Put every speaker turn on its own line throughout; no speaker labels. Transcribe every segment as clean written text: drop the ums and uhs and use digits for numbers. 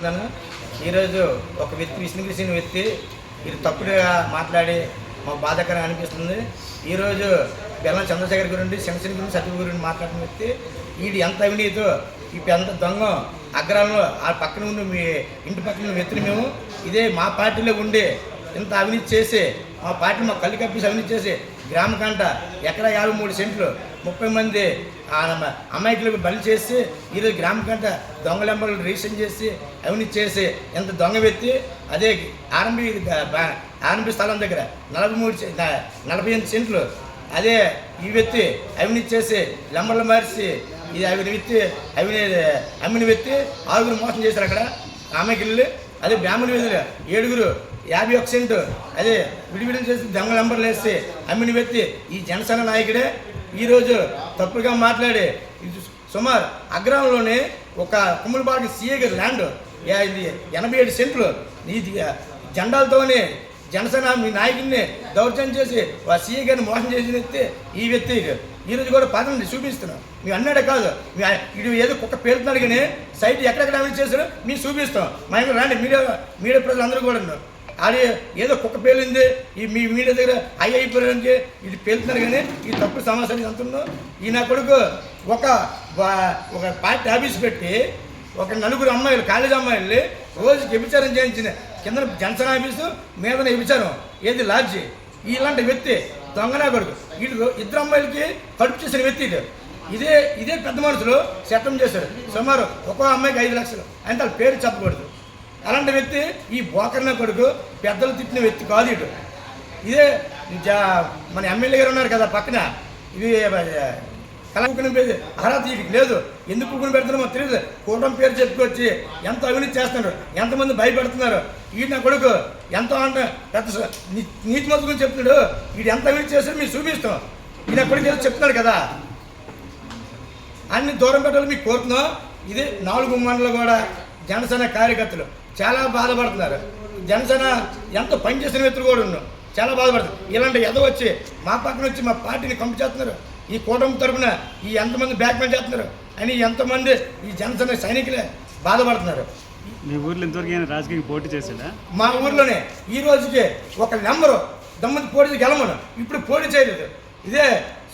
తెలియజేస్తున్నాను. ఈరోజు ఒక వ్యక్తి విష్ణుకృష్ణ వ్యక్తి ఇది తప్పుడుగా మాట్లాడి మాకు బాధాకరంగా అనిపిస్తుంది. ఈరోజు బెల్లం చంద్రశేఖర్ గురించి శంకర్ గురించి సత్య గురించి మాట్లాడిన వ్యక్తి వీడు ఎంత అవినీతో ఇప్పుడు ఎంత దొంగ అగ్రాలంలో ఆ పక్కన ఉండి మీ ఇంటి పక్కన వ్యక్తిని మేము ఇదే మా పార్టీలో ఉండి ఇంత అవినీతి చేసి మా పార్టీ మా కళ్ళు కప్పేసి అవినీతి చేసి గ్రామ కంట ఎకరా 53 సెంట్లు 30 మంది అమాయకులకు బలి చేసి ఈరోజు గ్రామ కంట దొంగలెంబర్లు రిజిస్ట్రేషన్ చేసి అవినీతి చేసి ఎంత దొంగ వ్యక్తి అదే ఆర్ఎంబి స్థలం దగ్గర 48 సెంట్లు అదే ఈ వ్యక్తి అవినీతి చేసి లెంబర్లు మార్చి ఇది అమ్మిన వ్యక్తి 6 మోసం చేశారు అక్కడ అమాయకులు. అదే బ్రాహ్మణ వీధులు 7 51 సెంటు అదే విడివిడిని చేసి దొంగ నంబర్లు వేసి అమ్మిన వ్యక్తి ఈ జనసేన నాయకుడే. ఈరోజు తప్పుగా మాట్లాడి సుమారు అగ్రహంలోనే ఒక కుమ్మలపాటి సీఏ గారి ల్యాండ్ 87 సెంట్లు ఈ జెండాలతోనే జనసేన మీ నాయకుడిని దౌర్జన్యం చేసి ఆ సీఏ గారిని మోసం చేసిన వ్యక్తి ఈ వ్యక్తి. ఈరోజు కూడా పదండి చూపిస్తున్నాం. మేము అన్నాడే కాదు ఇది ఏదో కుక్క పేలుతున్నాడు కానీ సైట్ ఎక్కడెక్కడ అవినీతి చేశారో మేము చూపిస్తాం. మా ఇంట్లో రాండి మీడియా ప్రజలందరూ కూడా అది ఏదో కుక్క పేలింది ఈ మీ మీడియా దగ్గర అయిపోయానికి ఇది పేలుతున్నారు కానీ ఈ తప్పుడు సమాచారం ఎంత ఉందో ఈ నా కొడుకు ఒక పార్టీ ఆఫీస్ పెట్టి ఒక 4 అమ్మాయిలు కాలేజీ అమ్మాయిల్ని రోజుకి వ్యభిచారం చేయించిన కింద జనసేన ఆఫీసు మీద వ్యభిచారం ఏది లాడ్జి ఇలాంటి వ్యక్తి దొంగనా కొడుకు వీళ్ళు 2 అమ్మాయిలకి కడుపు చేసిన వ్యక్తి ఇదే పెద్ద మనుషులు చట్టం చేశారు. సుమారు ఒక్కో అమ్మాయికి 5 లక్షలు అంటే వాళ్ళ పేరు చెప్పకూడదు. అలాంటి వ్యక్తి ఈ బోకర్న కొడుకు పెద్దలు తిట్టిన వ్యక్తి కాదు. ఇదే మన ఎమ్మెల్యే గారు ఉన్నారు కదా పక్కన ఇది కళకుని అర్హత వీటికి లేదు. ఎందుకు కుక్కుని పెడుతున్నారో మాకు తెలియదు. కూటమి పేరు చెప్పుకొచ్చి ఎంత అవినీతి చేస్తున్నారు, ఎంతమంది భయపెడుతున్నారు. నా కొడుకు ఎంతో అంటే పెద్ద నీతి మంత్రి గురించి చెప్తున్నాడు. వీడు ఎంత అవినీతి చేస్తారో మేము చూపిస్తాం. నా కొడుకు ఏదో చెప్తున్నాడు కదా అన్ని దూరం పెట్టాలి మీకు కోరుతున్నాం. ఇది 4 మండలు కూడా జనసేన కార్యకర్తలు చాలా బాధపడుతున్నారు. జనసేన ఎంతో పనిచేసిన వ్యక్తులు కూడా ఉన్నాం చాలా బాధపడుతున్నారు. ఇలాంటి ఎదో వచ్చి మా పక్కన వచ్చి మా పార్టీని కంపు చేస్తున్నారు. ఈ కూటమి తరఫున ఈ ఎంతమంది బ్యాక్మెన్ చేస్తున్నారు అని ఎంతమంది ఈ జనసేన సైనికులే బాధపడుతున్నారు.
మీ ఊర్లో ఇంతవరకు రాజకీయ పోటీ చేశాడా?
మా ఊర్లోనే ఈ రోజుకి ఒక నెంబరు దమ్ముది పోటీ గెలవను ఇప్పుడు పోటీ చేయలేదు. ఇదే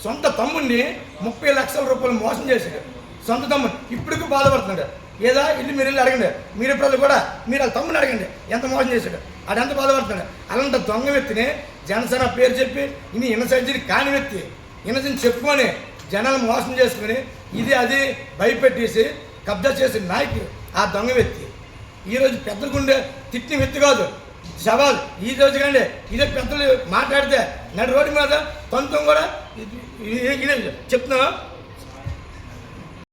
సొంత తమ్ముడిని 30 లక్షల రూపాయలు మోసం చేశాడు. సొంత తమ్ముడు ఇప్పటికీ బాధపడుతున్నాడు. ఏదా ఇల్లు మీరు వెళ్ళి అడగండి, మీరు ప్రజలు కూడా మీరు వాళ్ళ తమ్ముని అడగండి ఎంత మోసం చేశాడు. అదంతా బాధపడుతున్నాడు. అలాంటి దొంగ వ్యక్తిని జనసేన పేరు చెప్పి ఇన్ని ఇన్నసెంచరీ కాని వ్యక్తి ఇన్నసెంట్ చెప్పుకొని జనాలను మోసం చేసుకుని ఇది అది భయపెట్టేసి కబ్జా చేసిన నాయకుడు ఆ దొంగ వ్యక్తి. ఈరోజు పెద్దలకుండే తిట్టిన వ్యక్తి కాదు సవాల్. ఈ రోజు కంటే ఇదే పెద్దలు మాట్లాడితే నడు రోడ్డు మీద కొంత కూడా చెప్తున్నా